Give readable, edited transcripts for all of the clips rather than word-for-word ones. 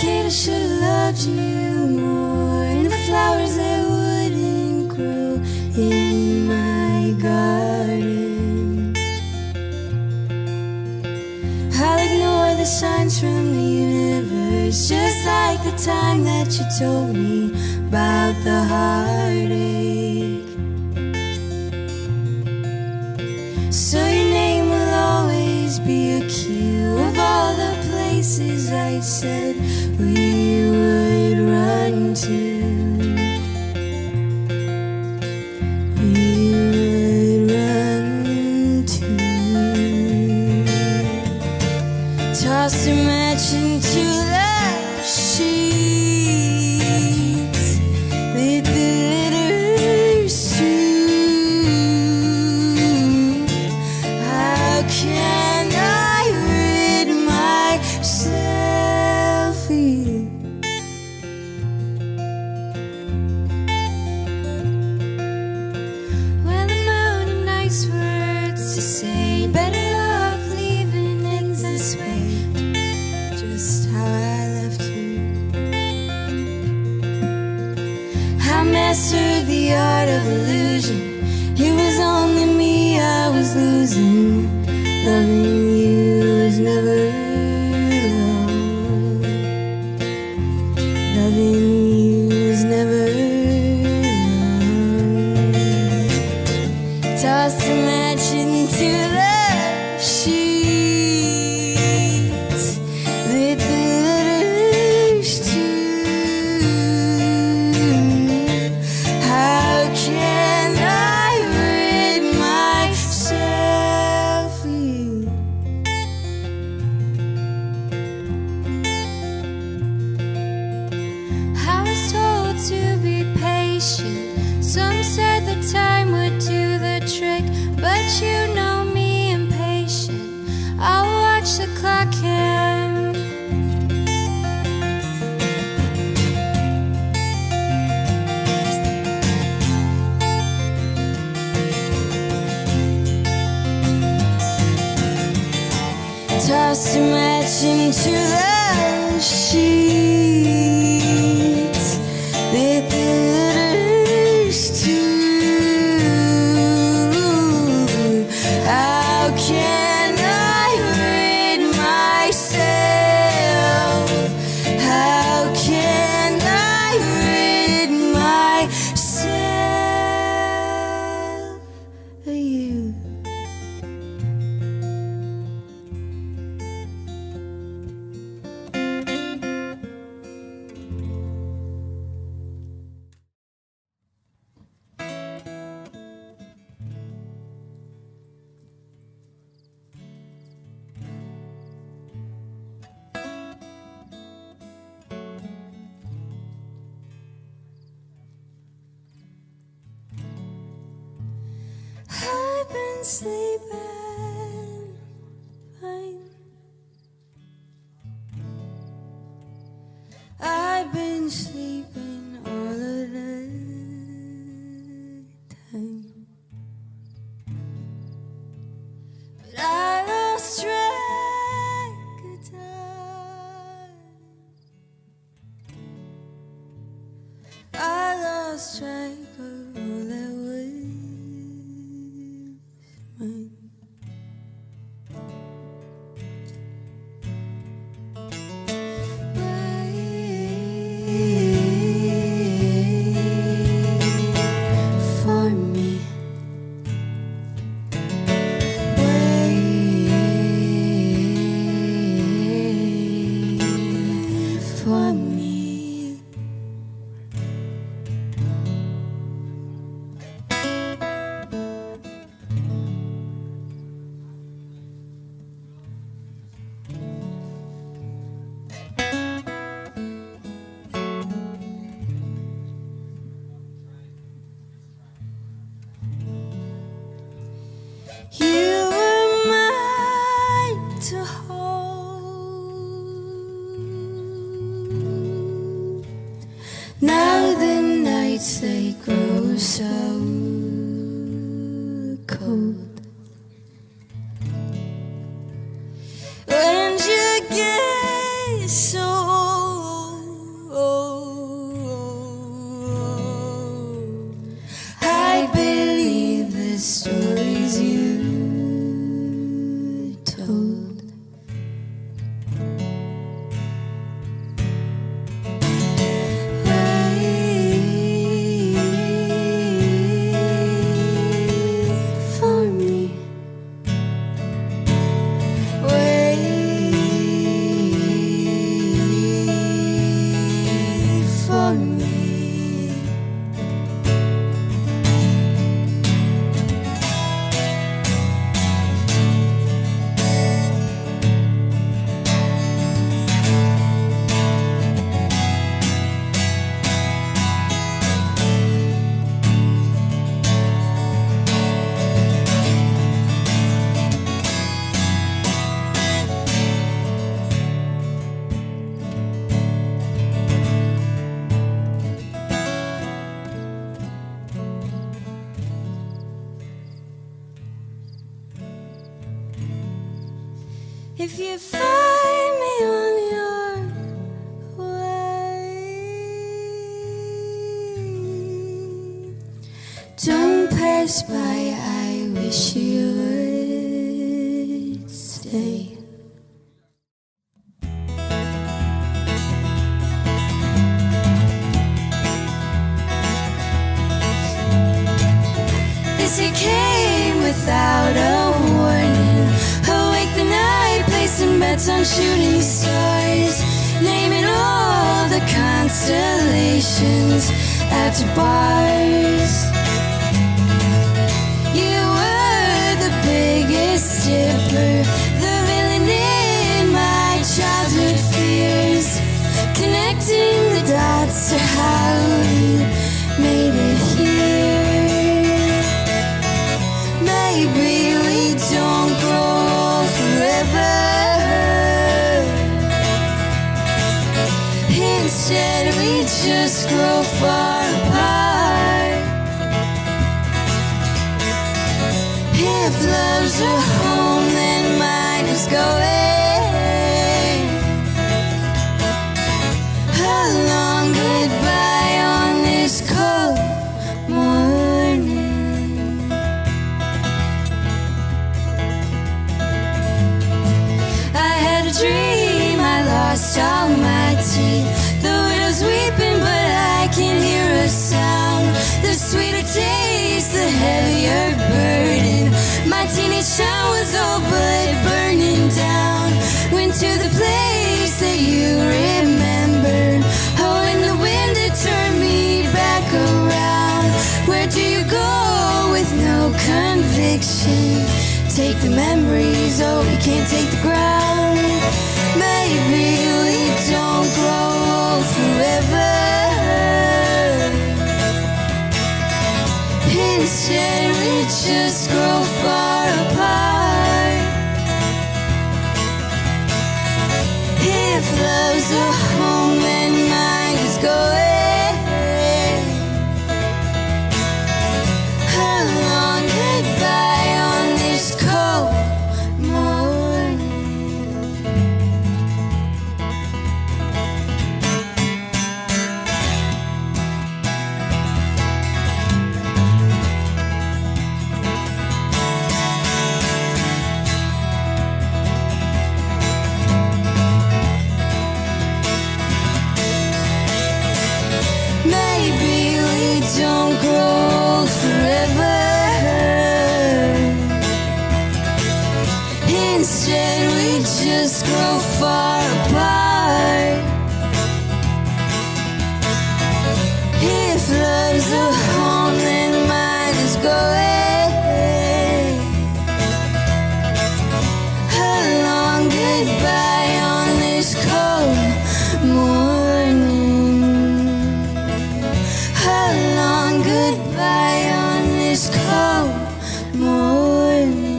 kid, I should've loved you more, and the flowers that wouldn't grow in my garden. I'll ignore the signs from the universe, just like the time that you told me about the heartache. So your name will always be a cue of all the places I said we would run to. We would run to. Toss a match into the sheets, lit the letters too. How can I rid myself of you? Well, the moon and nice words to say, better off leaving things this way, just how I left you. I mastered the art of illusion. It was only me I was losing. Loving you was never wrong. Loving you was never wrong. Toss a match into the sheets, lit the letters too. How can I rid myself of you? I was told to be patient. Some said that time would do the trick, but you know me, impatient. I'll watch the clock hand. Toss a match into the sheets, lit the letters too. How can I rid myself? How can I rid myself of you? I've been sleeping fine. I've been sleeping all of the time, but I lost track of time. I lost track of all that was mine. Wait for me. Wait for me. You were mine to hold. Now the nights they grow so cold. When you get so old, If you find me on your way, don't pass by, I wish you would stay. It came without a warning. Awake the night, placing bets on shooting stars, naming all the constellations after bars. You were the biggest dipper, the villain in my childhood fears, connecting the dots to how you made it here. Maybe we don't grow forever. Instead, we just grow far apart. If love's a home, then mine is going. A long goodbye on this cold morning. Dream I lost all my teeth. The widow's weeping, but I can hear a sound. The sweeter taste, the heavier burden. My teenage town was all but burning down. Went to the place that you remember. Oh, and the wind had turned me back around. Where do you go with no conviction? Take the memories, oh, you can't take the ground. Maybe we don't grow forever. Instead, we just grow far apart. If love's a home, then mine is going. A long goodbye on this cold morning. Maybe we don't grow forever. Instead, we just grow far apart. If love's a home, then mine is going. A long goodbye on this cold morning. A long goodbye on this cold morning.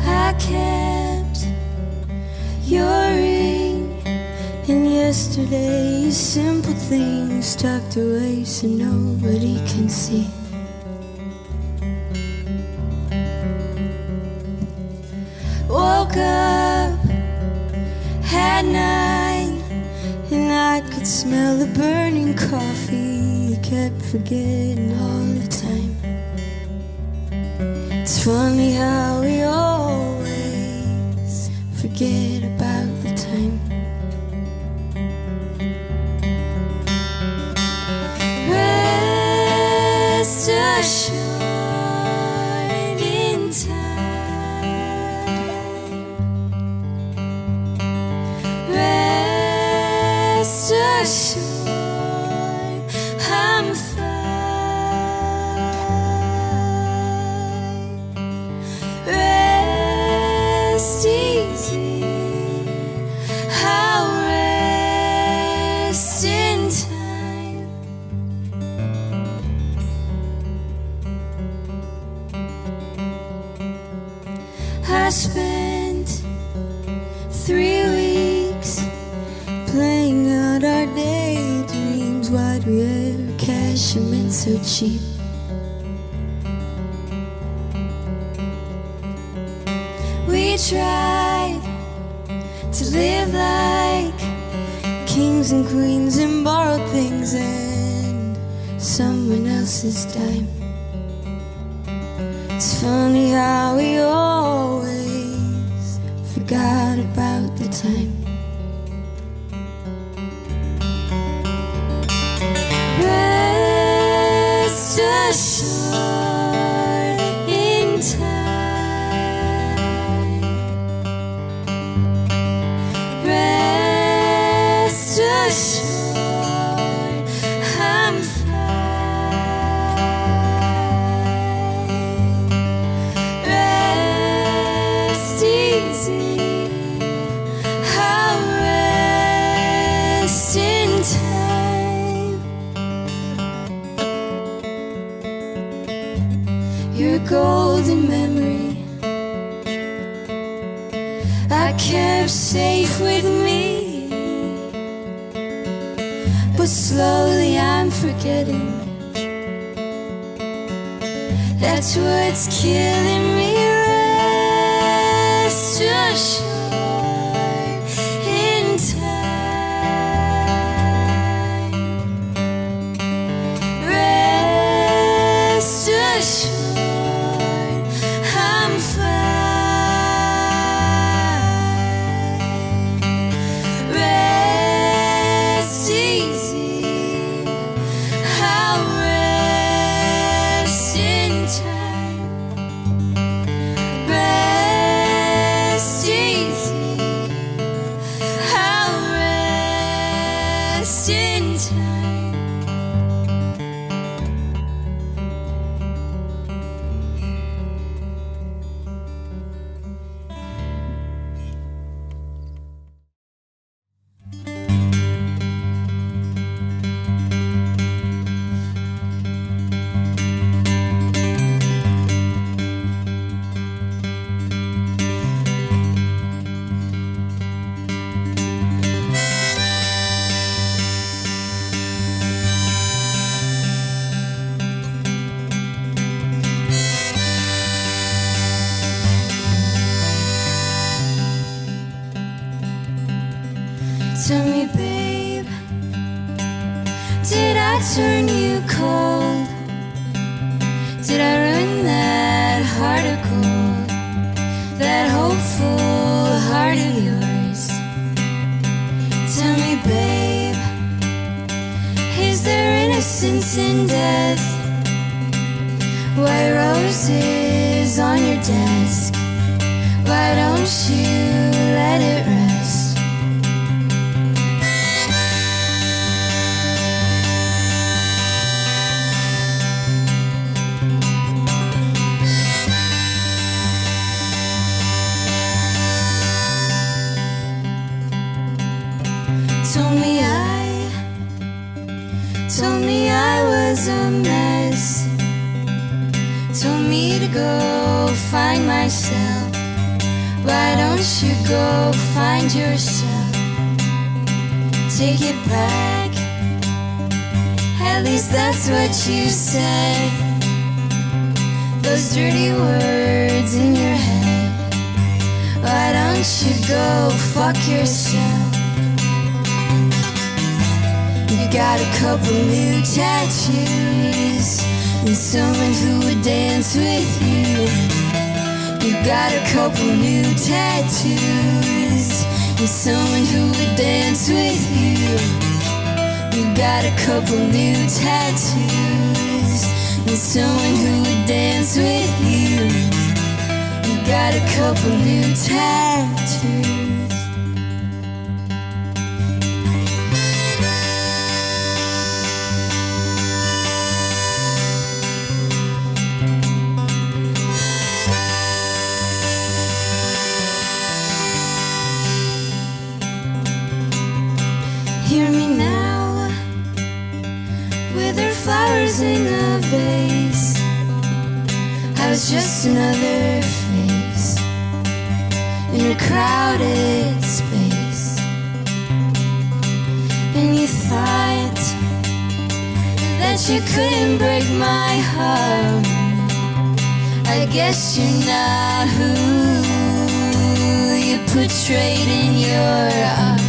I kept your ring, and yesterday's simple things tucked away so nobody can see. Woke up at 9, and I could smell the burning coffee. You kept forgetting all the time. It's funny how we always forget about the time. Rest assured in time. Rest assured I'm fine. Rest easy. feels so cheap. We tried to live like kings and queens and borrowed things in someone else's time. It's funny how we always forgot about the time. Rest assured in time. Rest assured I'm fine. Rest easy, I'll rest in time. Your golden memory I kept safe with me, but slowly I'm forgetting. That's what's killing me. Rest assured in time. Rest assured I'm fine. Rest easy, I'll rest in time. Rest easy, I'll rest in time. Tell me, babe, did I turn you cold? Did I ruin that heart of gold, that hopeful heart of yours? Tell me, babe, is there innocence in death? White roses on your desk, why don't you let it rest? Told me I was a mess. Told me to go find myself. Why don't you go find yourself? Take it back, at least that's what you said. Those dirty words in your head. Why don't you go fuck yourself? You got a couple new tattoos and someone who would dance with you. You got a couple new tattoos and someone who would dance with you. You got a couple new tattoos and someone who would dance with you. You got a couple new tattoos. Hear me now, wither flowers in a vase. I was just another face in a crowded space. And you thought that you couldn't break my heart. I guess you're not who you portrayed in your art.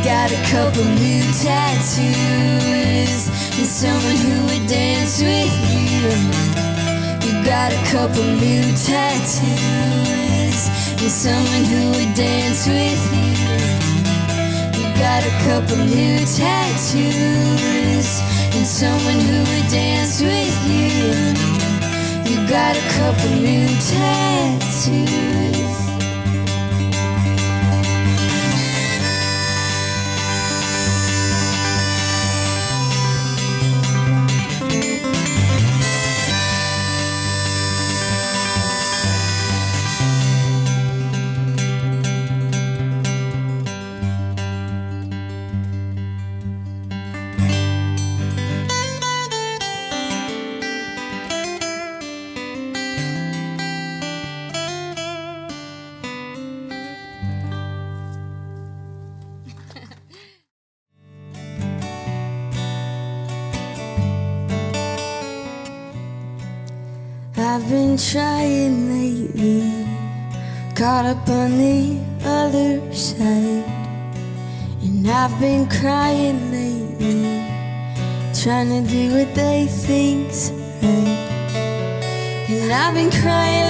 Got a couple new tattoos and someone who would dance with you. You got a couple new tattoos and someone who would dance with you. You got a couple new tattoos and someone who would dance with you. You got a couple new tattoos. I've been trying lately, caught up on the other side. And I've been crying lately, trying to do what they think's right. And I've been crying,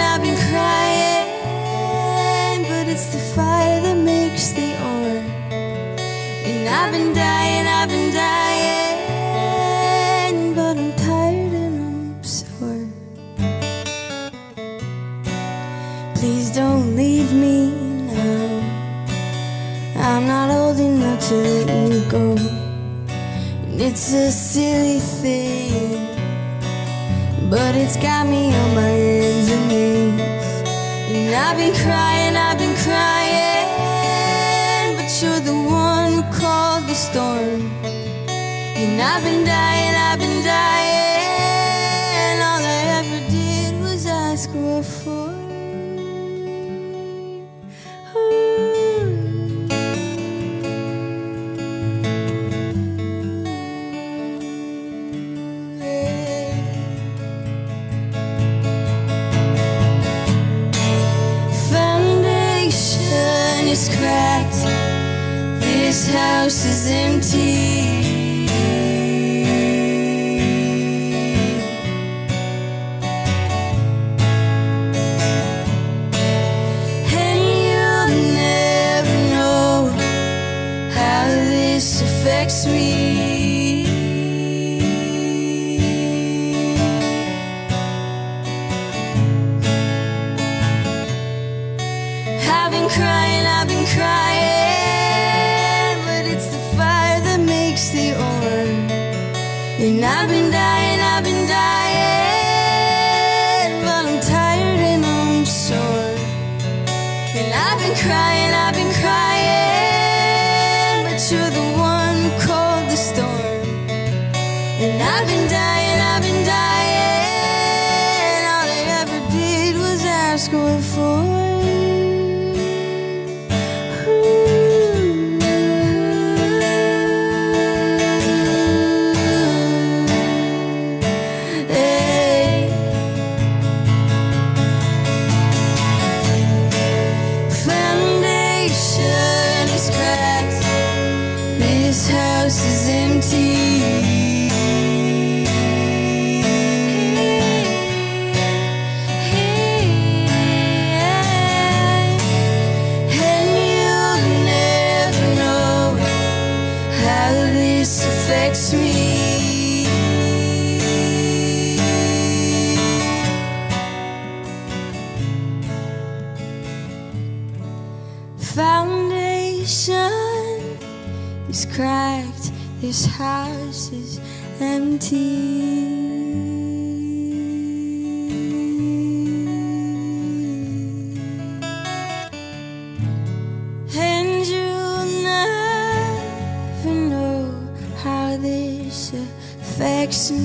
but it's the fire that makes the ore. And I've been dying, but I'm tired and I'm sore. Please don't leave me now. I'm not old enough to let you go. And it's a silly thing, but it's got me on my hands and knees. And I've been crying, but you're the one who called the storm. And I've been dying, all I ever did was ask what for. Is cracked, this house is empty. And you'll never know how this affects me. I've been crying, but it's the fire that makes the ore. And I've been dying, but I'm tired and I'm sore. And I've been crying, but you're the one who called the storm. And I've been dying, all I ever did was ask what for. This house is empty. And you'll never know how this affects me. Foundation is cracked, this house is empty. And you'll never know how this affects me.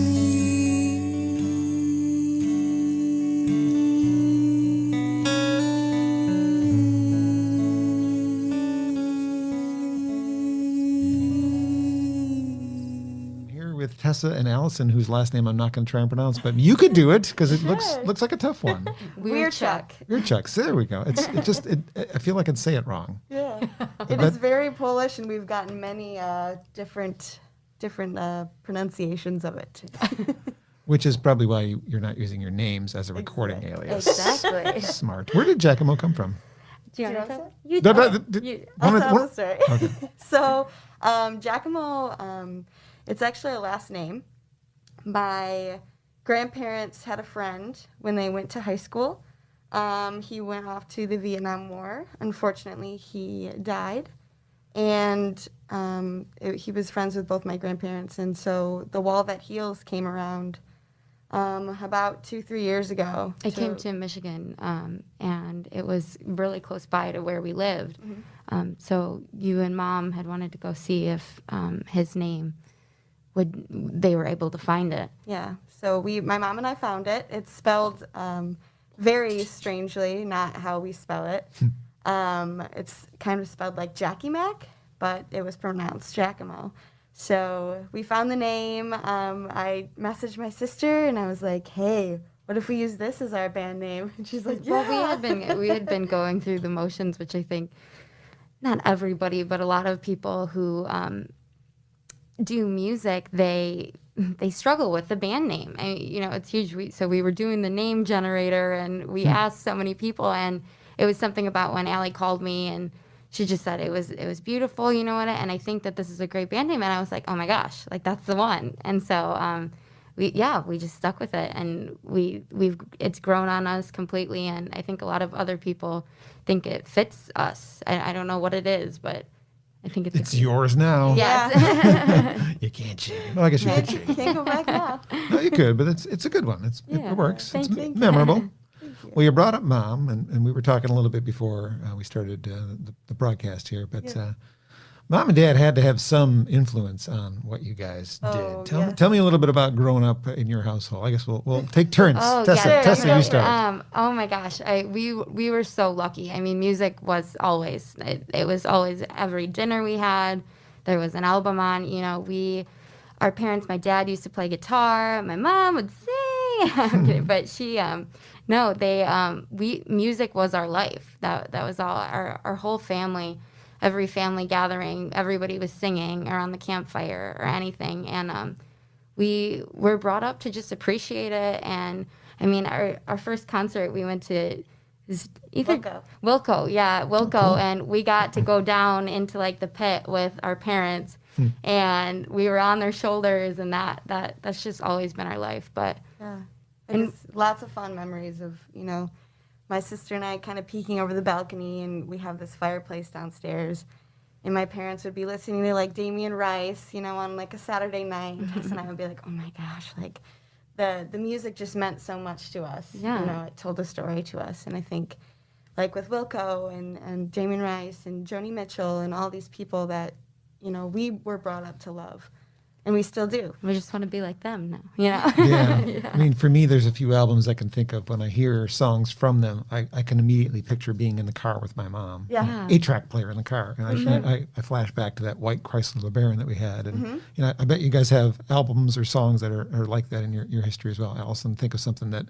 Tessa and Allison, whose last name I'm not going to try and pronounce, but you could do it because it looks like a tough one. Weird Chuck. Weird Chuck. So there we go. I feel like I'd say it wrong. Yeah. It is very Polish, and we've gotten many different pronunciations of it. Which is probably why you're not using your names as a recording alias. Exactly. Smart. Where did Jackamo come from? Do you want to I'll tell the story. Okay. So, Jackamo, it's actually a last name. My grandparents had a friend when they went to high school. He went off to the Vietnam War. Unfortunately, he died. And he was friends with both my grandparents. And so the Wall That Heals came around about 2-3 years ago. I came to Michigan, and it was really close by to where we lived. Mm-hmm. So you and Mom had wanted to go see if his name they were able to find it. Yeah. So my mom and I found it. It's spelled very strangely, not how we spell it. It's kind of spelled like Jackie Mac, but it was pronounced Jackamo. So we found the name. I messaged my sister, and I was like, hey, what if we use this as our band name? And she's like, yeah. Well, we had been going through the motions, which I think not everybody, but a lot of people who do music, they struggle with the band name. It's huge. So we were doing the name generator, and we asked so many people, and it was something about when Allie called me, and she just said it was beautiful, you know what? And I think that this is a great band name. And I was like, oh my gosh, like that's the one. And so we just stuck with it, and it's grown on us completely. And I think a lot of other people think it fits us. I don't know what it is, but I think it's yours now. Yes. You can't change. Well, I guess you could change. Can't go back now. No, you could, but it's a good one. It works. Thank you. Memorable. Well, you brought up Mom, and we were talking a little bit before we started the broadcast here, but Mom and Dad had to have some influence on what you guys did. Tell me a little bit about growing up in your household. I guess we'll take turns. Tessa, you start. Oh my gosh, we were so lucky. I mean, music was always it was always every dinner we had. There was an album on. Our parents. My dad used to play guitar. My mom would sing. I'm kidding, but she music was our life. That was all our whole family. Every family gathering, everybody was singing around the campfire or anything. And we were brought up to just appreciate it. And I mean, our first concert we went to is either Wilco. Yeah, Wilco. Cool. And we got to go down into like the pit with our parents, and we were on their shoulders, and that's just always been our life. But yeah, and lots of fond memories of my sister and I kind of peeking over the balcony, and we have this fireplace downstairs, and my parents would be listening to like Damien Rice, on like a Saturday night, and Tess and I would be like, oh my gosh, like the music just meant so much to us. Yeah. It told a story to us, and I think like with Wilco and Damien Rice and Joni Mitchell and all these people that we were brought up to love. And we still do. We just want to be like them now, Yeah. I mean, for me, there's a few albums I can think of when I hear songs from them. I can immediately picture being in the car with my mom. Yeah. 8-track player in the car. And I flash back to that white Chrysler LeBaron that we had. And, I bet you guys have albums or songs that are like that in your history as well. Allison, think of something that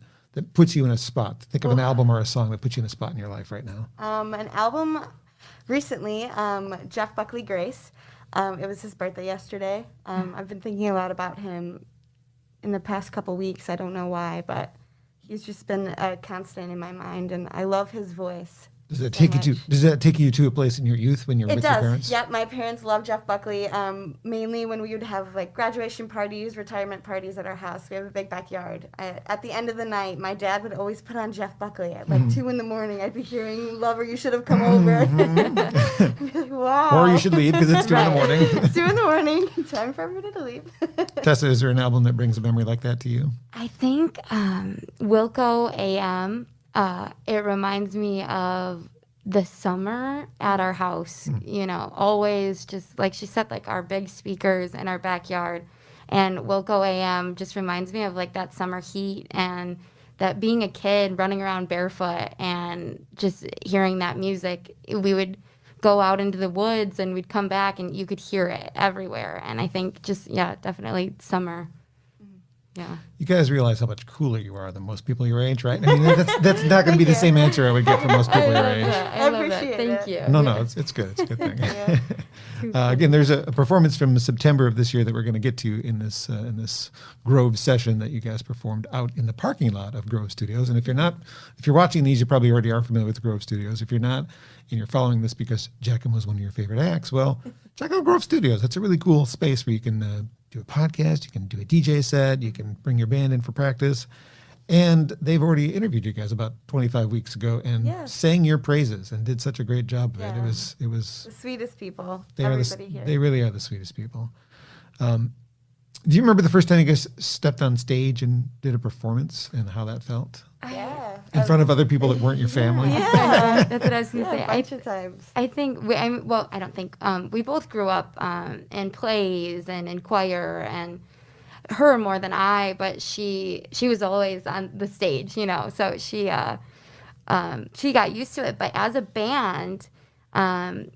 puts you in a spot. Think of an album or a song that puts you in a spot in your life right now. An album recently, Jeff Buckley Grace. It was his birthday yesterday. I've been thinking a lot about him in the past couple weeks. I don't know why, but he's just been a constant in my mind, and I love his voice. Does that take you to a place in your youth when you're with your parents? Yep, my parents love Jeff Buckley. Mainly when we would have like graduation parties, retirement parties at our house. We have a big backyard. At the end of the night, my dad would always put on Jeff Buckley at like 2 in the morning. I'd be hearing "Lover, You Should Have Come Over." I'd be like, wow. Or you should leave because it's 2 in the morning. It's 2 in the morning. Time for everybody to leave. Tessa, is there an album that brings a memory like that to you? I think Wilco AM. It reminds me of the summer at our house, always just like she said, like our big speakers in our backyard. And Wilco AM just reminds me of like that summer heat and that being a kid running around barefoot and just hearing that music. We would go out into the woods and we'd come back and you could hear it everywhere. And I think just, definitely summer. Yeah. You guys realize how much cooler you are than most people your age, right? I mean, that's not going to be the same answer I would get from most people your age. I love that. Thank you. No, it's good. It's a good thing. Again, there's a performance from September of this year that we're going to get to in this Grove session that you guys performed out in the parking lot of Grove Studios. And if you're watching these, you probably already are familiar with Grove Studios. If you're not, and you're following this because Jackamo was one of your favorite acts, well, check out Grove Studios. That's a really cool space where you can do a podcast, you can do a DJ set, you can bring your band in for practice. And they've already interviewed you guys about 25 weeks ago and sang your praises and did such a great job of it. It was the sweetest people. They here. They really are the sweetest people. Do you remember the first time you guys stepped on stage and did a performance and how that felt? Yeah. In front of other people that weren't your family? Yeah. That's what I was going to say. A bunch of times. I think, I don't think, we both grew up in plays and in choir, and her more than I, but she was always on the stage, so she got used to it. But as a band,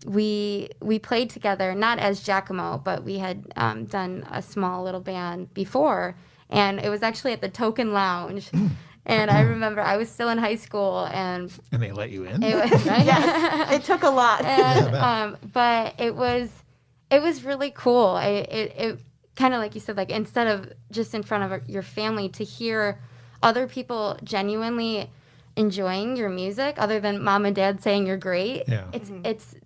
we played together, not as Jackamo, but we had done a small little band before, and it was actually at the Token Lounge. And I remember I was still in high school, and they let you in. It was, right? Yes, it took a lot. And, but it was really cool. It kind of like you said, like instead of just in front of your family, to hear other people genuinely enjoying your music, other than mom and dad saying you're great. Yeah.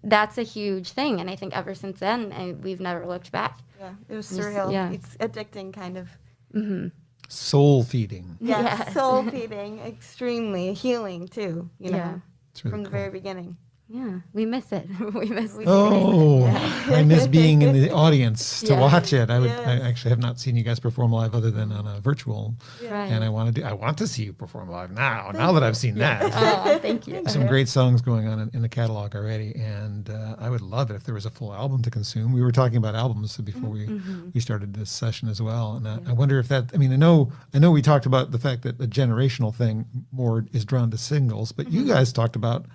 That's a huge thing, and I think ever since then we've never looked back. Yeah, it was surreal. It's addicting, kind of. Mm-hmm. Soul feeding. Yes, soul feeding, extremely healing too. Yeah. It's really from the very beginning. Yeah, we miss it. we miss. I miss being in the audience to watch it. I actually have not seen you guys perform live other than on a virtual, and I want to see you perform live now. Now that I've seen that, thank you. Some great songs going on in the catalog already, and I would love it if there was a full album to consume. We were talking about albums before we started this session as well, and I wonder if that. I mean, I know we talked about the fact that the generational thing more is drawn to singles, but you guys talked about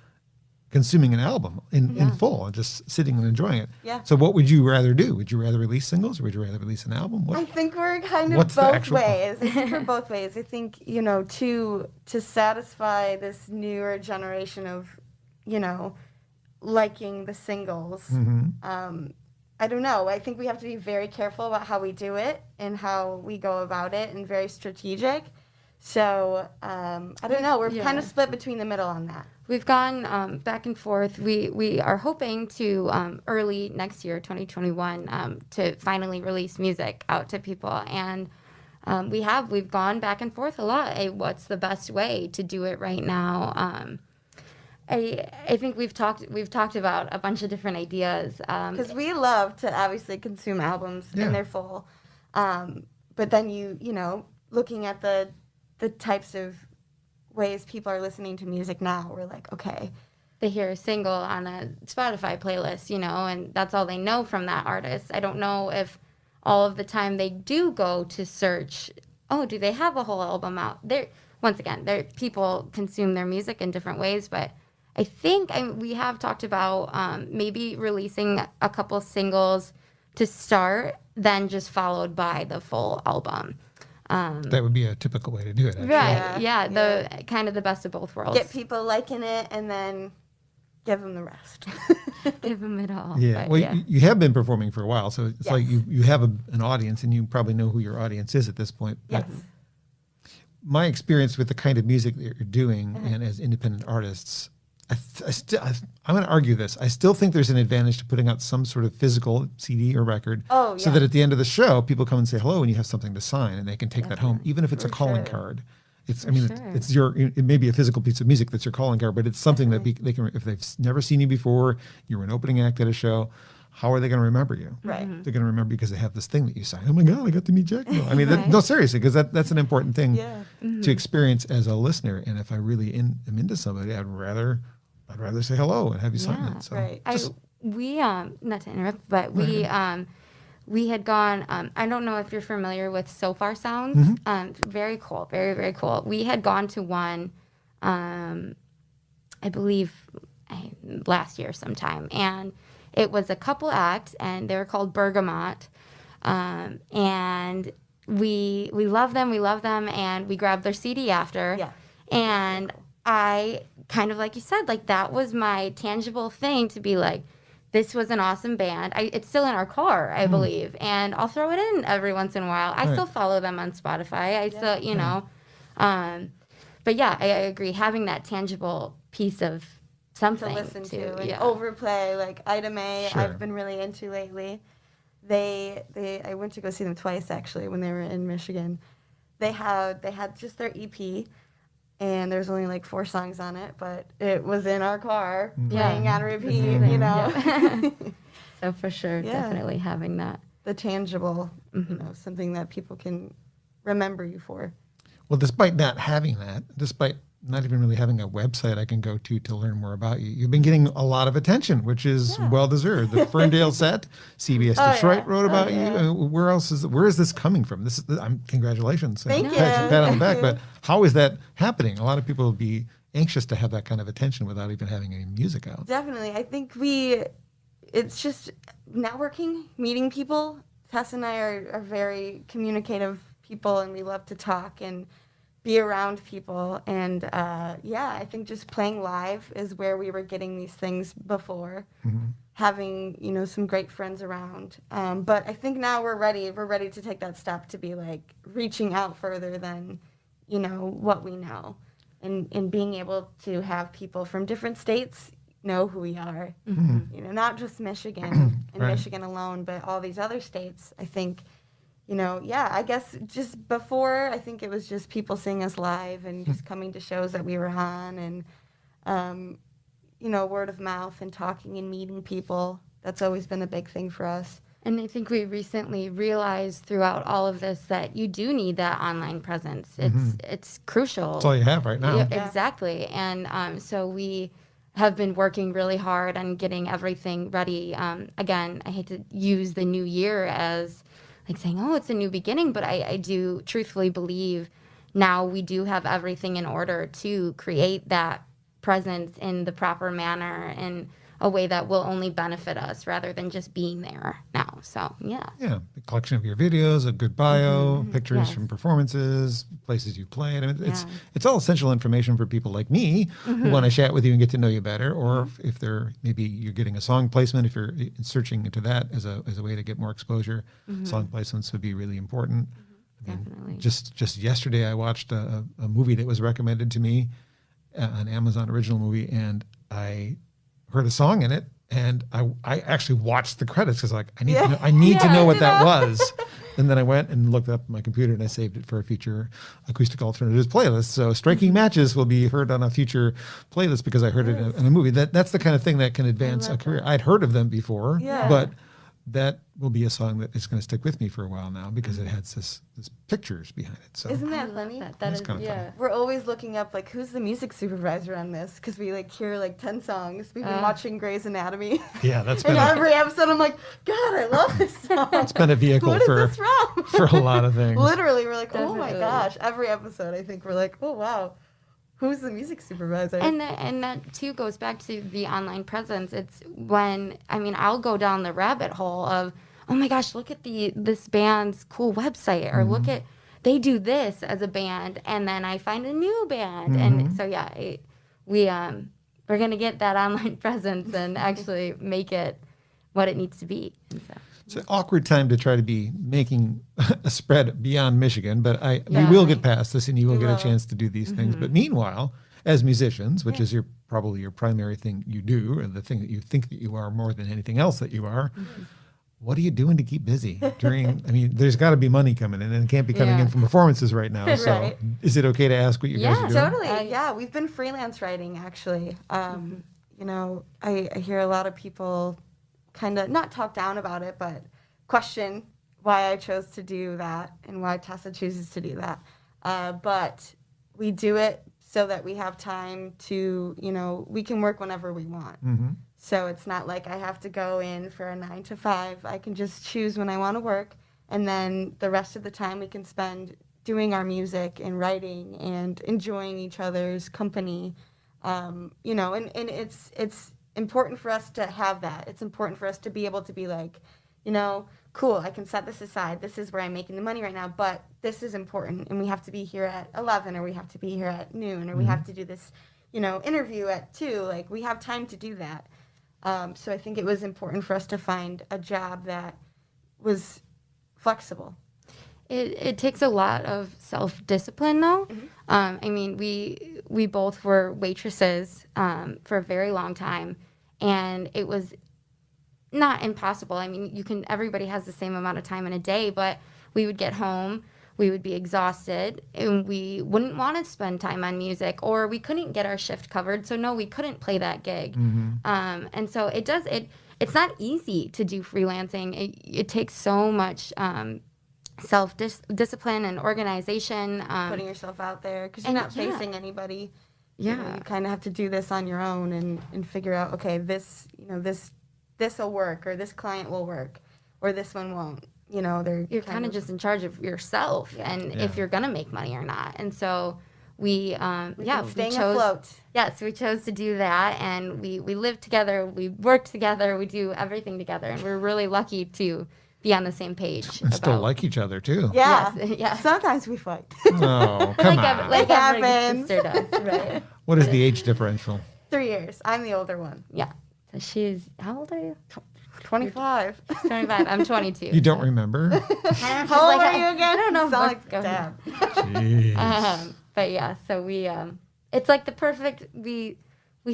consuming an album in full and just sitting and enjoying it. Yeah. So what would you rather do? Would you rather release singles or would you rather release an album? I think we're kind of both ways. I think we're both ways. I think, to satisfy this newer generation of, liking the singles, I don't know. I think we have to be very careful about how we do it and how we go about it, and very strategic. So, I don't know. We're kind of split between the middle on that. We've gone back and forth. We are hoping to early next year, 2021, to finally release music out to people, and we've gone back and forth a lot. What's the best way to do it right now? I think we've talked about a bunch of different ideas. Because we love to obviously consume albums in their full, but then looking at the types of ways people are listening to music now, we're like, okay. They hear a single on a Spotify playlist, and that's all they know from that artist. I don't know if all of the time they do go to search, do they have a whole album out? Once again, people consume their music in different ways, but I think we have talked about maybe releasing a couple singles to start, then just followed by the full album. That would be a typical way to do it, actually. Right, the kind of the best of both worlds. Get people liking it and then give them the rest. Give them it all. Yeah, you have been performing for a while, so it's like you have an audience, and you probably know who your audience is at this point. Yes. My experience with the kind of music that you're doing and as independent artists, I'm going to argue this. I still think there's an advantage to putting out some sort of physical CD or record, so that at the end of the show, people come and say hello, and you have something to sign, and they can take that home, even if it's a calling card. It's it may be a physical piece of music that's your calling card, but it's something that they can, if they've never seen you before, you're an opening act at a show. How are they going to remember you? Right. They're going to remember because they have this thing that you signed. Oh my God, I got to meet Jackamo. I mean, no, seriously, because that's an important thing to experience as a listener. And if I really am into somebody, I'd rather say hello and have you sign it. So we not to interrupt, but we had gone. I don't know if you're familiar with So Far Sounds. Very cool, very very cool. We had gone to one. I believe last year sometime. And it was a couple act, and they were called Bergamot. And we love them, and we grabbed their CD after. Yeah. And I kind of, like you said, like that was my tangible thing to be like, this was an awesome band. It's still in our car, I believe, and I'll throw it in every once in a while. I still follow them on Spotify. I still, you know, but yeah, I agree. Having that tangible piece of something to listen to and overplay, like Ida May, Sure. I've been really into lately. I went to go see them twice actually when they were in Michigan. They had just their EP, and there's only like 4 songs on it, but it was in our car playing on repeat, you know. Yeah. So for sure, definitely having that. The tangible, you know, something that people can remember you for. Well, despite not having that, despite not even really having a website I can go to learn more about you, you've been getting a lot of attention, which is well deserved. The Ferndale set, CBS Detroit wrote about you. Where is this coming from? Congratulations. Thank you. Pat on the back. But how is that happening? A lot of people will be anxious to have that kind of attention without even having any music out. Definitely. I think it's just networking, meeting people. Tess and I are very communicative people, and we love to talk and be around people. And I think just playing live is where we were getting these things before. Having, you know, some great friends around. But I think now we're ready to take that step to be like reaching out further than, you know, what we know. And being able to have people from different states know who we are. You know, not just Michigan and Michigan alone, but all these other states. I think, you know, I guess just before, I think it was just people seeing us live and just coming to shows that we were on, and, you know, word of mouth and talking and meeting people. That's always been a big thing for us. And I think we recently realized throughout all of this that you do need that online presence. It's crucial. That's all you have right now. Yeah, exactly. And so we have been working really hard on getting everything ready. Again, I hate to use the new year as like saying, oh, it's a new beginning, but I do truthfully believe now we do have everything in order to create that presence in the proper manner in a way that will only benefit us rather than just being there now. So, yeah. Yeah, a collection of your videos, a good bio, pictures from performances, places you've played. I mean, it's all essential information for people like me who want to chat with you and get to know you better, or if they're maybe you're getting a song placement, if you're searching into that as a way to get more exposure, song placements would be really important. I mean, Definitely. Just yesterday, I watched a movie that was recommended to me, an Amazon original movie, and I heard a song in it, and I actually watched the credits because I need to know what that was. And then I went and looked up on my computer, and I saved it for a future Acoustic Alternatives playlist. So Striking Matches will be heard on a future playlist because I heard it in a movie. That's the kind of thing that can advance a career. I'd heard of them before, but that will be a song that is going to stick with me for a while now because it has this pictures behind it. So Isn't that funny? that's kind of fun. We're always looking up like who's the music supervisor on this because we like hear like 10 songs. We've been watching Grey's Anatomy. Yeah, that's And been every episode I'm like, God, I love this song. it's been a vehicle What is for this from? for a lot of things. Literally, we're like, oh my Definitely. gosh. Every episode, I think we're like, oh wow, who's the music supervisor? And that too goes back to the online presence. It's when, I mean, I'll go down the rabbit hole of, oh my gosh, look at this band's cool website, or look at, they do this as a band, and then I find a new band. And so, we're going to get that online presence and actually make it what it needs to be. And so. It's an awkward time to try to be making a spread beyond Michigan, but we will get past this, and you will get a chance to do these things. But meanwhile, as musicians, which is probably your primary thing you do, or the thing that you think that you are more than anything else that you are, what are you doing to keep busy during? I mean, there's got to be money coming in, and it can't be coming in from performances right now. So, Right. is it okay to ask what you guys are doing? Totally. We've been freelance writing actually. You know, I hear a lot of people kind of not talk down about it, but question why I chose to do that and why Tessa chooses to do that. But we do it so that we have time to, you know, we can work whenever we want. So it's not like I have to go in for a 9 to 5. I can just choose when I want to work, and then the rest of the time we can spend doing our music and writing and enjoying each other's company. You know, and it's important for us to have that. It's important for us to be able to be like, you know, cool, I can set this aside. This is where I'm making the money right now, but this is important, and we have to be here at 11, or we have to be here at noon, or we have to do this, you know, interview at 2. Like, we have time to do that. So I think it was important for us to find a job that was flexible. It takes a lot of self-discipline, though. I mean, we both were waitresses for a very long time, and it was not impossible. I mean, everybody has the same amount of time in a day, but we would get home, we would be exhausted, and we wouldn't want to spend time on music, or we couldn't get our shift covered, so no, we couldn't play that gig. And so it's not easy to do freelancing. It takes so much self-discipline and organization. Putting yourself out there, because you're not facing anybody. You know, you kind of have to do this on your own and figure out, okay, this will work, or this client will work, or this one won't. You know, you're kind of just in charge of yourself and if you're gonna make money or not. And so we staying afloat. Yes, we chose to do that, and we live together, we work together, we do everything together, and we're really lucky to be on the same page. And still like each other too. Yeah, yes. Sometimes we fight. No, come on. Like every happens. sister does, right? What is the age differential? 3 years. I'm the older one. Yeah. So she's, how old are you? 25. 25. I'm 22. You don't remember? How old are you again? I don't know. You sound like Dad. Jeez. But yeah, so we, it's like the perfect, we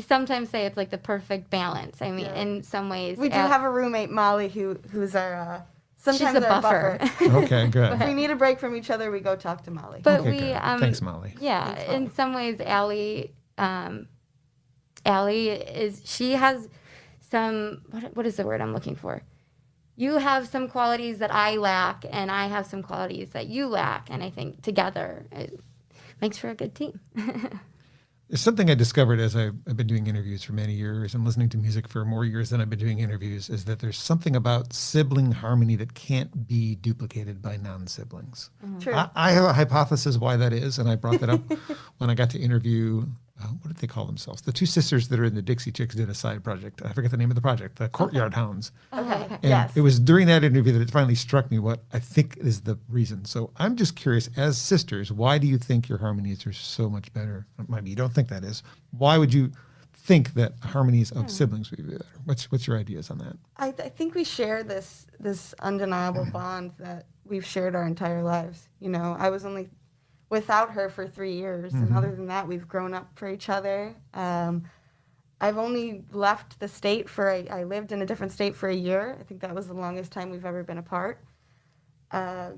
sometimes say it's like the perfect balance. I mean, in some ways. We do have a roommate, Molly, who's our, sometimes she's a our buffer. Okay, good. If we need a break from each other, we go talk to Molly. But Okay, we, good. Thanks, Molly. Yeah, in some ways, Allie she has some, what is the word I'm looking for? You have some qualities that I lack, and I have some qualities that you lack, and I think together it makes for a good team. It's something I discovered as I've been doing interviews for many years and listening to music for more years than I've been doing interviews, is that there's something about sibling harmony that can't be duplicated by non-siblings. True. I have a hypothesis why that is, and I brought that up when I got to interview, what did they call themselves? The two sisters that are in the Dixie Chicks did a side project. I forget the name of the project, the Courtyard Hounds. Okay. And Yes. it was during that interview that it finally struck me what I think is the reason. So I'm just curious, as sisters, why do you think your harmonies are so much better? Maybe you don't think that is. Why would you think that harmonies of siblings would be better? What's your ideas on that? I think we share this undeniable bond that we've shared our entire lives. You know, I was only without her for 3 years, and other than that, we've grown up for each other. I've only left the state I lived in a different state for a year. I think that was the longest time we've ever been apart. I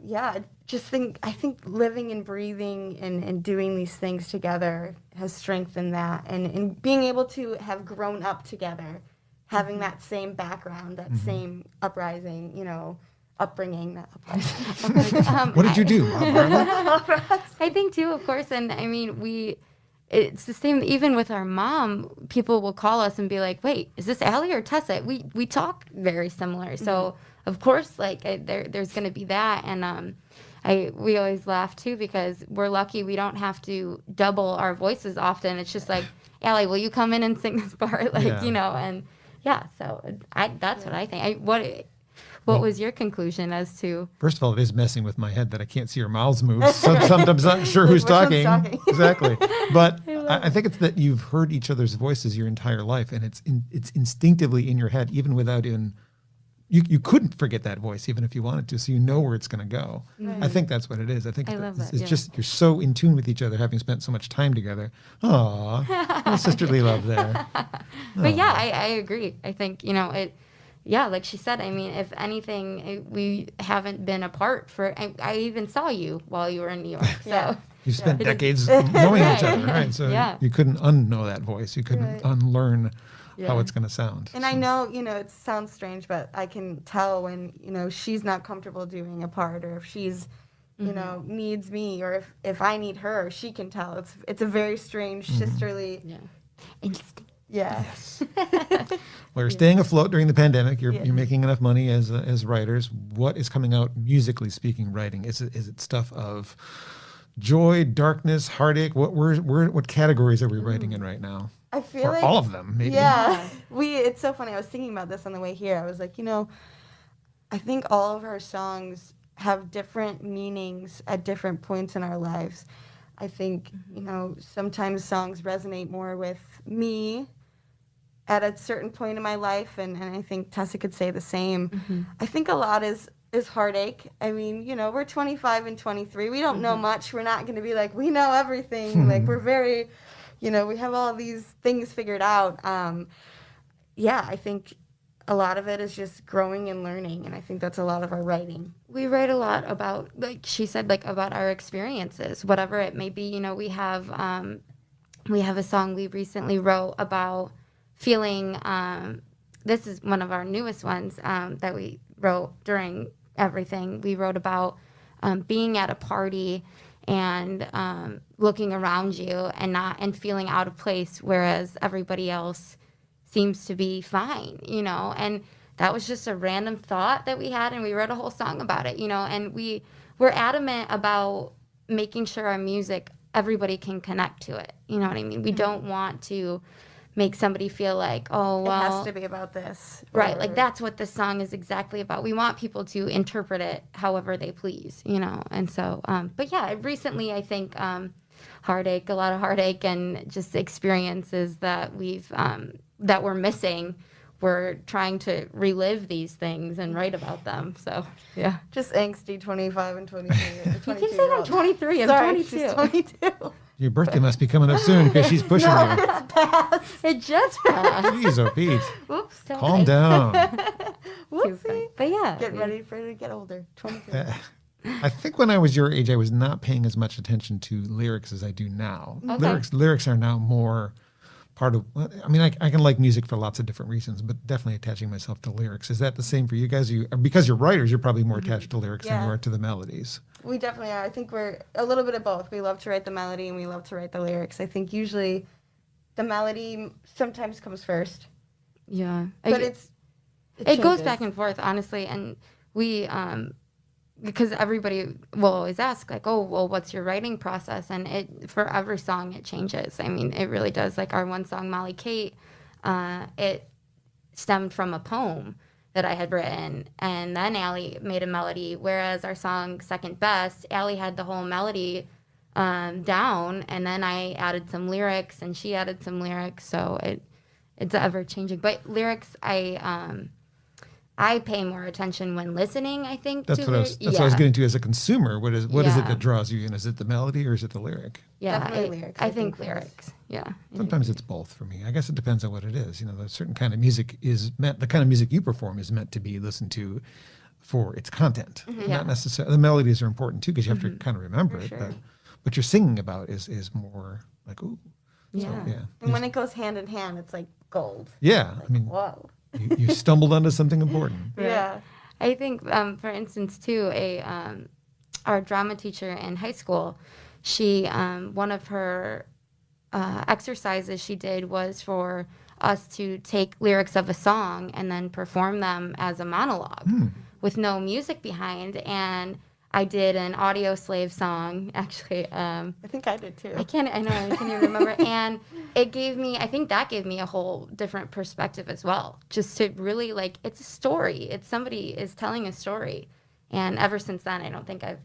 think living and breathing and doing these things together has strengthened that, and being able to have grown up together, having that same background, that same upbringing, not uprising. What did you do, I think too, of course, and I mean it's the same even with our mom. People will call us and be like, "Wait, is this Allie or Tessa?" We talk very similar, so of course, there's going to be that, and we always laugh too because we're lucky we don't have to double our voices often. It's just like, Allie, will you come in and sing this part, and so that's what I think. What was your conclusion as to? First of all, it is messing with my head that I can't see your mouths move. Sometimes I'm not sure who's talking. Exactly. But I think it's that you've heard each other's voices your entire life, and it's instinctively in your head, even without you couldn't forget that voice even if you wanted to, so you know where it's going to go. Right. I think that's what it is. I think it's just you're so in tune with each other, having spent so much time together. Aww, sisterly love there. But yeah, I agree. I think, like she said, I mean, if anything, we haven't been apart I even saw you while you were in New York. So you spent decades knowing each other, right? So you couldn't unknow that voice. You couldn't unlearn how it's going to sound. And I know, it sounds strange, but I can tell when, she's not comfortable doing a part, or if she's, needs me, or if I need her, she can tell. It's a very strange sisterly instinct. Yeah. Yes. Well, you're staying afloat during the pandemic. You're making enough money as writers. What is coming out musically speaking, writing? Is it stuff of joy, darkness, heartache? What categories are we writing in right now? I feel or like all of them, maybe. Yeah. It's so funny. I was thinking about this on the way here. I was like, I think all of our songs have different meanings at different points in our lives. I think, sometimes songs resonate more with me at a certain point in my life, and I think Tessa could say the same. Mm-hmm. I think a lot is heartache. I mean, we're 25 and 23. We don't know much. We're not going to be like, we know everything. Like, we're very, we have all these things figured out. I think a lot of it is just growing and learning, and I think that's a lot of our writing. We write a lot about, like she said, like about our experiences, whatever it may be. We have a song we recently wrote about feeling. This is one of our newest ones that we wrote during everything. We wrote about being at a party and looking around you and feeling out of place, whereas everybody else seems to be fine, and that was just a random thought that we had, and we wrote a whole song about it, and we're adamant about making sure our music, everybody can connect to it. You know what I mean? We don't want to make somebody feel like, oh, well, it has to be about this. Right, like that's what this song is exactly about. We want people to interpret it however they please, and so, but yeah, recently I think a lot of heartache and just experiences that that we're missing. We're trying to relive these things and write about them. So, yeah. Just angsty 25 and 23. You keep saying I'm 23. I'm Sorry, 22. she's 22. Your birthday must be coming up soon because she's pushing you. It's past. It just passed. Jeez, oh Pete. Whoops. Calm down. Whoopsie. But yeah. Get ready for it to get older. 23. I think when I was your age, I was not paying as much attention to lyrics as I do now. Okay. Lyrics are now more part of, I mean, I can like music for lots of different reasons, but definitely attaching myself to lyrics. Is that the same for you guys? Because you're writers, you're probably more attached to lyrics than you are to the melodies. We definitely are. I think we're a little bit of both. We love to write the melody and we love to write the lyrics. I think usually the melody sometimes comes first. Yeah. But it goes changes. back and forth, honestly. And we, because everybody will always ask, like, oh, well, what's your writing process? And for every song, it changes. I mean, it really does. Like our one song, Molly Kate, it stemmed from a poem that I had written. And then Allie made a melody, whereas our song, Second Best, Allie had the whole melody down. And then I added some lyrics, and she added some lyrics. So it's ever-changing. But lyrics, I pay more attention when listening, I think. That's what I was getting to as a consumer. What is it Yeah. that draws you in? Is it the melody or is it the lyric? Yeah, Definitely lyrics, I I think think. lyrics. Yeah. Sometimes it's both for me. I guess it depends on what it is. The certain kind of music the kind of music you perform is meant to be listened to for its content. Yeah. Not necessarily, the melodies are important too because you have to kind of remember it. sure. But what you're singing about is more like, ooh. Yeah. So, yeah. And when it goes hand in hand, it's like gold. Yeah. I mean, Whoa. you stumbled onto something important. Yeah. I think, for instance, too, our drama teacher in high school, she one of her exercises she did was for us to take lyrics of a song and then perform them as a monologue with no music behind. And I did an Audio Slave song, actually. I think I did too. I can't even remember. And it gave me, I think that gave me a whole different perspective as well. Just to really, like, it's a story. It's somebody is telling a story. And ever since then, I don't think I've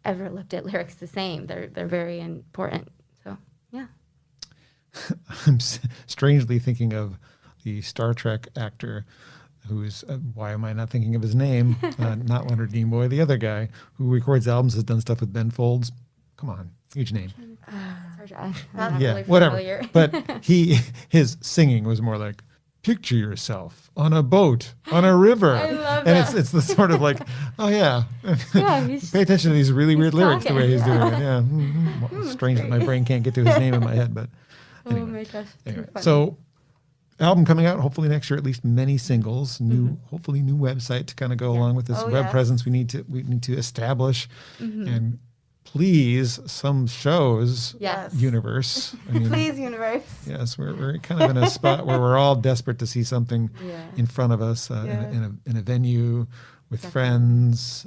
ever looked at lyrics the same. They're very important. So, yeah. I'm strangely thinking of the Star Trek actor who's, why am I not thinking of his name? Not Leonard Nimoy, the other guy who records albums, has done stuff with Ben Folds. Come on, huge name. I'm not Yeah, really whatever. familiar. But his singing was more like, picture yourself on a boat, on a river. I love and that. it's the sort of like, oh yeah. Yeah, he's Pay attention to these really weird lyrics the way he's doing talking. it. Yeah. Well, it's strange that my brain can't get to his name in my head, but oh anyway. my gosh. too Anyway, funny. so album coming out hopefully next year, at least many singles, hopefully new website to kind of go along with this Oh, web yes. presence we need to establish, and please some shows. Yes. Universe. I mean, Please, universe. yes, we're kind of in a spot where we're all desperate to see something Yeah. in front of us in a venue with friends,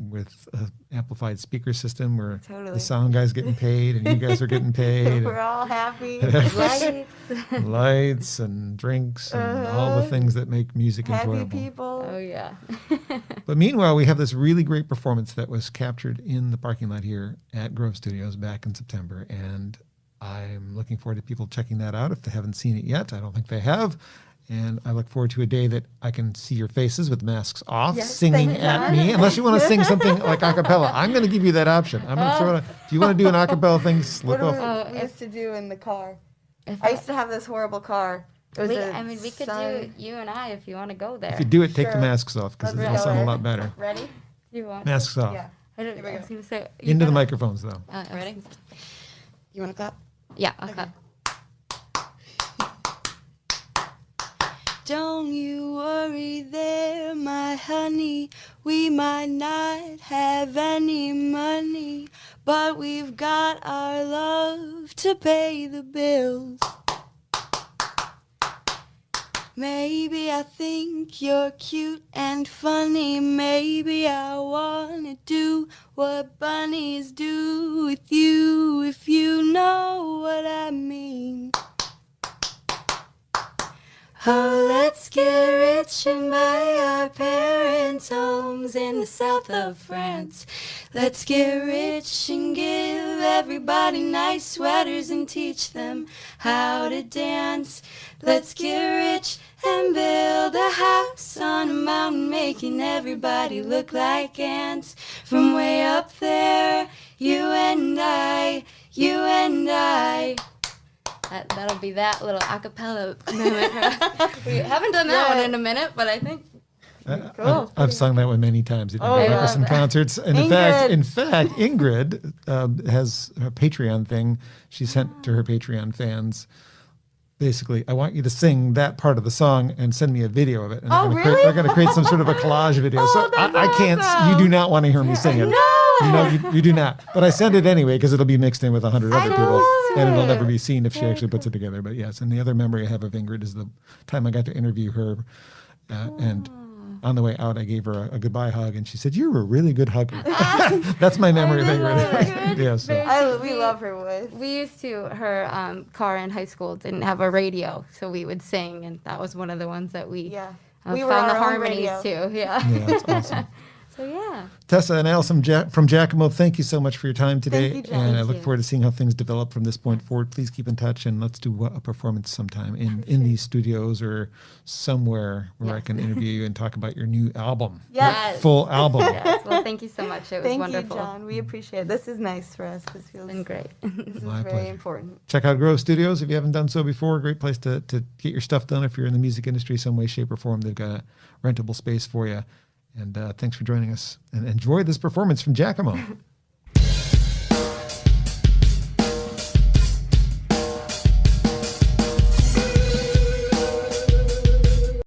with an amplified speaker system where Totally. the sound guy's getting paid and you guys are getting paid. We're all happy. Lights. Lights and drinks and all the things that make music Happy enjoyable. people. Oh yeah. But meanwhile, we have this really great performance that was captured in the parking lot here at Grove Studios back in September. And I'm looking forward to people checking that out if they haven't seen it yet. I don't think they have. And I look forward to a day that I can see your faces with masks off, Yes, singing thank at God. me. Unless you want to sing something like a cappella. I'm going to give you that option. I'm going to throw it. If you want to do an a cappella thing, slip What off. do we used to do in the car? If I used to have this horrible car. It was we could do you and I if you want to go there. If you do it, take the Sure. masks off because Let's it'll go sound a there. lot better. Ready? You want? Masks off. Yeah. I, don't, Here we I go. was gonna say Into the microphones, though. Ready? You want to clap? Yeah. Okay. Don't you worry there, my honey. We might not have any money, but we've got our love to pay the bills. Maybe I think you're cute and funny. Maybe I wanna do what bunnies do with you, if you know what I mean. Oh, let's get rich and buy our parents' homes in the south of France. Let's get rich and give everybody nice sweaters and teach them how to dance. Let's get rich and build a house on a mountain, making everybody look like ants. From way up there, you and I, you and I. That'll be that little acapella moment. We haven't done that one in a minute, but I think Cool. I've sung that one many times at I love some that. concerts. And in fact, Ingrid has a Patreon thing. She sent to her Patreon fans. Basically, I want you to sing that part of the song and send me a video of it. And really? they're going to create some sort of a collage video. So that's I can't. awesome. You do not want to hear me sing it. No. You know, you do not. But I send it anyway because it'll be mixed in with 100 other people, love and it'll it. never be seen if she actually puts it together. But yes, and the other memory I have of Ingrid is the time I got to interview her, and on the way out, I gave her a goodbye hug, and she said, "You're a really good hugger." That's my memory of Ingrid. Yeah, so. We love her voice. we used to, her car in high school didn't have a radio, so we would sing, and that was one of the ones that we Yeah. We were found the our own harmonies radio. too. Yeah. Yeah, that's awesome. So yeah. Tessa and Allison from Jackamo, thank you so much for your time today. Thank you, John. And I Thank look you. forward to seeing how things develop from this point forward. Please keep in touch and let's do a performance sometime in these studios or somewhere where I can interview you and talk about your new album. Yes. Full album. Yes. Well, thank you so much. It was Thank wonderful. you, John. We appreciate it. This is nice for us. This feels It's been great. this is My very pleasure. important. Check out Grove Studios if you haven't done so before. Great place to get your stuff done if you're in the music industry some way, shape, or form. They've got a rentable space for you. And thanks for joining us. And enjoy this performance from Jackamo.